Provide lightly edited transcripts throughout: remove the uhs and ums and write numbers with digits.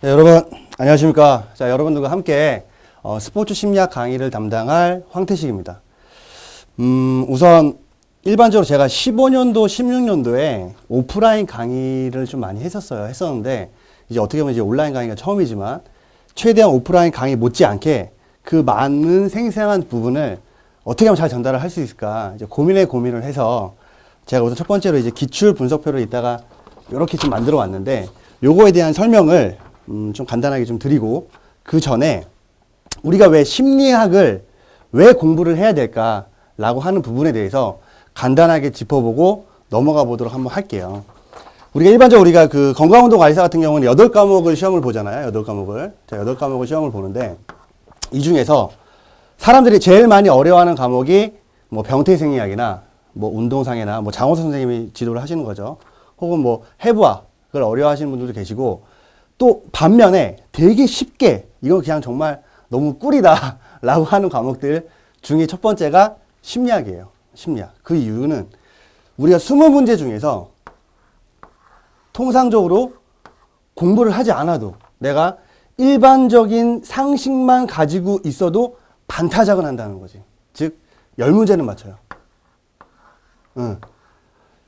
네, 여러분 안녕하십니까. 자, 여러분들과 함께 스포츠 심리학 강의를 담당할 황태식입니다. 우선 일반적으로 제가 15년도, 16년도에 오프라인 강의를 좀 많이 했었는데 이제 어떻게 보면 이제 온라인 강의가 처음이지만 최대한 오프라인 강의 못지않게 그 많은 생생한 부분을 어떻게 하면 잘 전달을 할 수 있을까 이제 고민을 해서 제가 우선 첫 번째로 이제 기출 분석표를 이따가 이렇게 좀 만들어 왔는데 요거에 대한 설명을 좀 간단하게 좀 드리고 그 전에 우리가 왜 심리학을 왜 공부를 해야 될까라고 하는 부분에 대해서 간단하게 짚어보고 넘어가 보도록 한번 할게요. 우리가 일반적으로 우리가 그 건강운동관리사 같은 경우는 8과목을 시험을 보잖아요. 8과목을. 자, 8과목을 시험을 보는데 이 중에서 사람들이 제일 많이 어려워하는 과목이 뭐 병태생리학이나 뭐 운동상해나 뭐 장호선 선생님이 지도를 하시는 거죠. 혹은 뭐 해부학을 어려워하시는 분들도 계시고 또 반면에 되게 쉽게 이거 그냥 정말 너무 꿀이다 라고 하는 과목들 중에 첫 번째가 심리학이에요. 심리학. 그 이유는 우리가 20문제 중에서 통상적으로 공부를 하지 않아도 내가 일반적인 상식만 가지고 있어도 반타작은 한다는 거지. 즉 10문제는 맞춰요.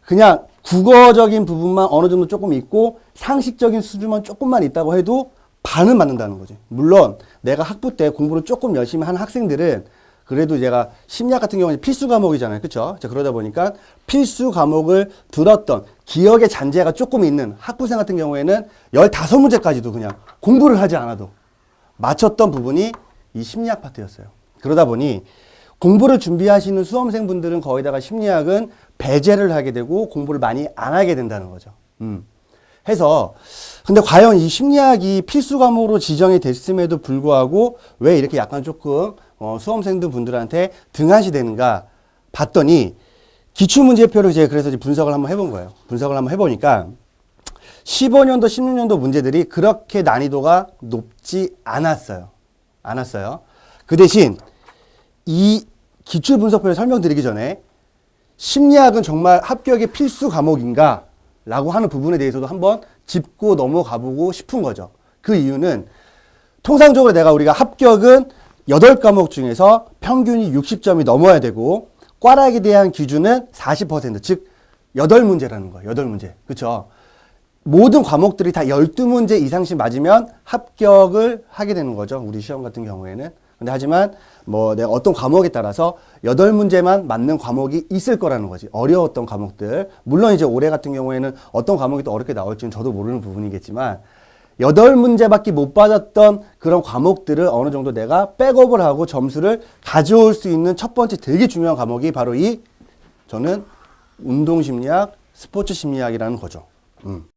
그냥 국어적인 부분만 어느 정도 조금 있고 상식적인 수준만 조금만 있다고 해도 반은 맞는다는 거지. 물론 내가 학부 때 공부를 조금 열심히 하는 학생들은 그래도 제가 심리학 같은 경우는 필수 과목이잖아요. 그렇죠? 그러다 보니까 필수 과목을 들었던 기억의 잔재가 조금 있는 학부생 같은 경우에는 15문제까지도 그냥 공부를 하지 않아도 맞췄던 부분이 이 심리학 파트였어요. 그러다 보니 공부를 준비하시는 수험생분들은 거의다가 심리학은 배제를 하게 되고 공부를 많이 안 하게 된다는 거죠. 해서 근데 과연 이 심리학이 필수 과목으로 지정이 됐음에도 불구하고 왜 이렇게 약간 조금 수험생들 분들한테 등한시 되는가 봤더니 기출문제표를 제가 그래서 분석을 한번 해본 거예요. 분석을 한번 해보니까 15년도, 16년도 문제들이 그렇게 난이도가 높지 않았어요. 그 대신 이 기출 분석표를 설명드리기 전에 심리학은 정말 합격의 필수 과목인가? 라고 하는 부분에 대해서도 한번 짚고 넘어가 보고 싶은 거죠. 그 이유는 통상적으로 우리가 합격은 8과목 중에서 평균이 60점이 넘어야 되고 꽈락에 대한 기준은 40%, 즉 8문제라는 거예요. 8문제. 그렇죠? 모든 과목들이 다 12문제 이상씩 맞으면 합격을 하게 되는 거죠. 우리 시험 같은 경우에는. 근데 하지만 뭐 내가 어떤 과목에 따라서 8문제만 맞는 과목이 있을 거라는 거지. 어려웠던 과목들. 물론 이제 올해 같은 경우에는 어떤 과목이 또 어렵게 나올지는 저도 모르는 부분이겠지만 8문제밖에 못 받았던 그런 과목들을 어느 정도 내가 백업을 하고 점수를 가져올 수 있는 첫 번째 되게 중요한 과목이 바로 저는 운동심리학, 스포츠 심리학이라는 거죠.